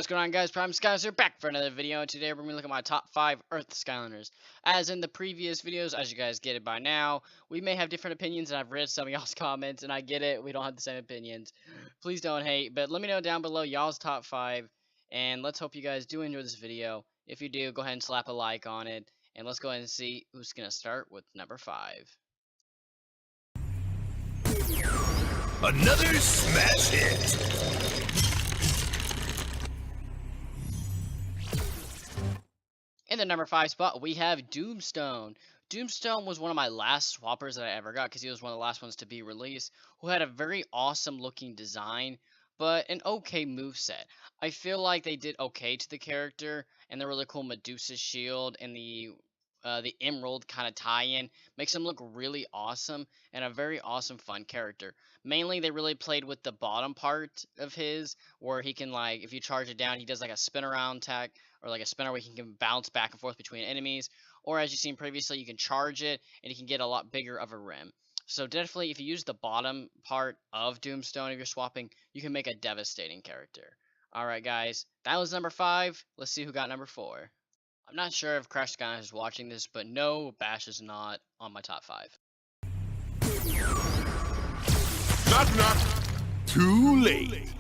What's going on, guys? Prime Skies here, back for another video, and today we're going to look at my top 5 Earth Skylanders. As in the previous videos, as you guys get it by now, we may have different opinions, and I've read some of y'all's comments, and I get it, we don't have the same opinions. Please don't hate, but let me know down below y'all's top 5, and let's hope you guys do enjoy this video. If you do, go ahead and slap a like on it, and let's go ahead and see who's going to start with number 5. Another smash hit! In the number 5 spot, we have Doomstone. Doomstone was one of my last swappers that I ever got because he was one of the last ones to be released, who had a very awesome looking design, but an okay moveset. I feel like they did okay to the character, and the really cool Medusa shield and the emerald kind of tie-in makes him look really awesome and a very awesome fun character. Mainly they really played with the bottom part of his, where he can, like, if you charge it down, he does like a spin around attack, or like a spinner where he can bounce back and forth between enemies, or as you've seen previously, you can charge it and he can get a lot bigger of a rim. So definitely if you use the bottom part of Doomstone, if you're swapping, you can make a devastating character. Alright guys, that was number 5. Let's see who got number 4. I'm not sure if Crash Skylanders is watching this, but no, Bash is not on my top 5. Knock knock! Too late!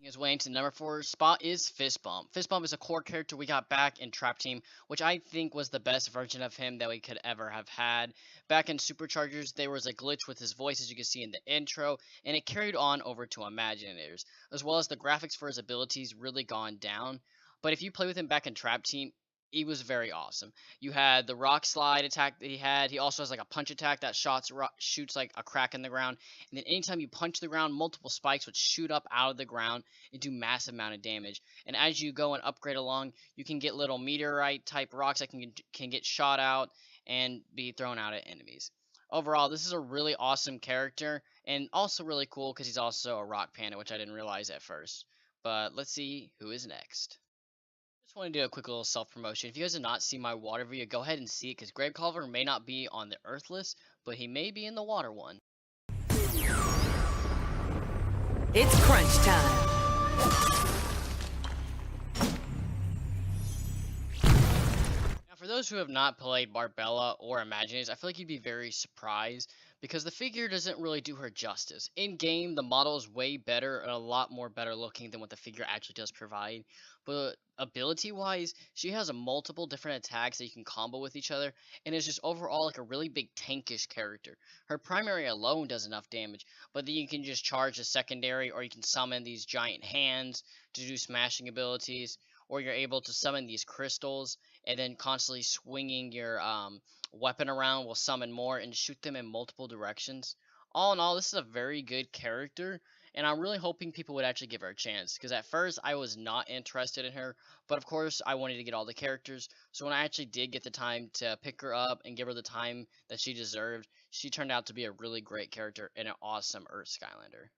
His way into number 4 spot is Fist Bump. Fist Bump is a core character we got back in Trap Team, which I think was the best version of him that we could ever have had. Back in Superchargers, there was a glitch with his voice, as you can see in the intro, and it carried on over to Imaginators, as well as the graphics for his abilities really gone down. But if you play with him back in Trap Team, he was very awesome. You had the rock slide attack that he had. He also has like a punch attack that shoots like a crack in the ground. And then anytime you punch the ground, multiple spikes would shoot up out of the ground and do massive amount of damage. And as you go and upgrade along, you can get little meteorite type rocks that can get shot out and be thrown out at enemies. Overall, this is a really awesome character, and also really cool because he's also a rock panda, which I didn't realize at first. But let's see who is next. Just want to do a quick little self-promotion. If you guys have not seen my water video, go ahead and see it, because Grave Culver may not be on the Earth list, but he may be in the water one. It's crunch time. Now, for those who have not played Barbella or Imaginators, I feel like you'd be very surprised, because the figure doesn't really do her justice. In-game, the model is way better and a lot more better looking than what the figure actually does provide. But ability-wise, she has multiple different attacks that you can combo with each other, and is just overall like a really big tankish character. Her primary alone does enough damage, but then you can just charge a secondary, or you can summon these giant hands to do smashing abilities, or you're able to summon these crystals, and then constantly swinging your weapon around will summon more and shoot them in multiple directions. All in all, this is a very good character, and I'm really hoping people would actually give her a chance, because at first I was not interested in her, but of course I wanted to get all the characters, so when I actually did get the time to pick her up and give her the time that she deserved, she turned out to be a really great character and an awesome Earth Skylander.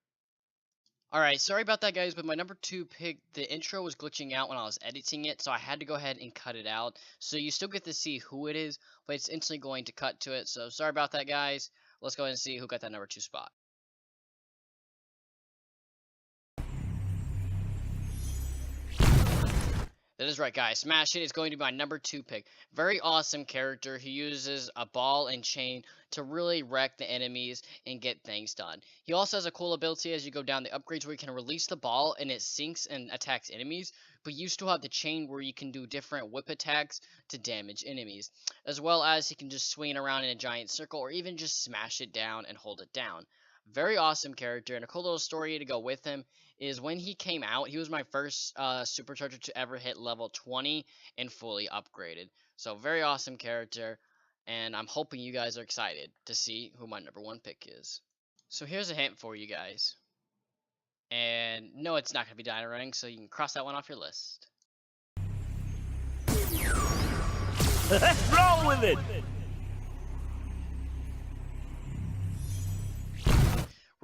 Alright, sorry about that guys, but my number 2 pick, the intro was glitching out when I was editing it, so I had to go ahead and cut it out. So you still get to see who it is, but it's instantly going to cut to it, so sorry about that guys. Let's go ahead and see who got that number 2 spot. That is right guys, Smash It is going to be my number 2 pick. Very awesome character who uses a ball and chain to really wreck the enemies and get things done. He also has a cool ability as you go down the upgrades where you can release the ball and it sinks and attacks enemies, but you still have the chain where you can do different whip attacks to damage enemies, as well as he can just swing around in a giant circle or even just smash it down and hold it down. Very awesome character, and a cool little story to go with him is when he came out, he was my first supercharger to ever hit level 20 and fully upgraded. So very awesome character, and I'm hoping you guys are excited to see who my number 1 pick is. So here's a hint for you guys. And no, it's not going to be Dino Running, so you can cross that one off your list. Roll with it!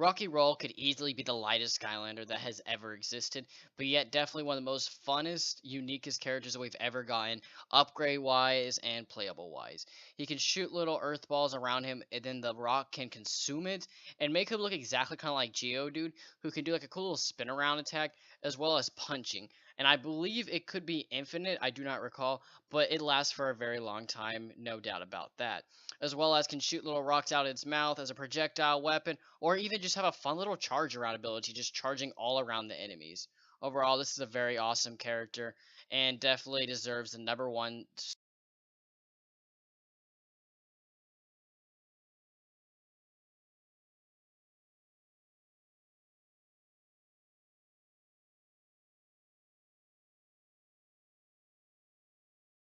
Rocky Roll could easily be the lightest Skylander that has ever existed, but yet definitely one of the most funnest, uniquest characters that we've ever gotten, upgrade-wise and playable-wise. He can shoot little earth balls around him, and then the rock can consume it, and make him look exactly kind of like Geodude, who can do like a cool little spin around attack, as well as punching. And I believe it could be infinite, I do not recall, but it lasts for a very long time, no doubt about that. As well as can shoot little rocks out of its mouth as a projectile weapon, or even just have a fun little charge around ability, just charging all around the enemies. Overall, this is a very awesome character, and definitely deserves the #1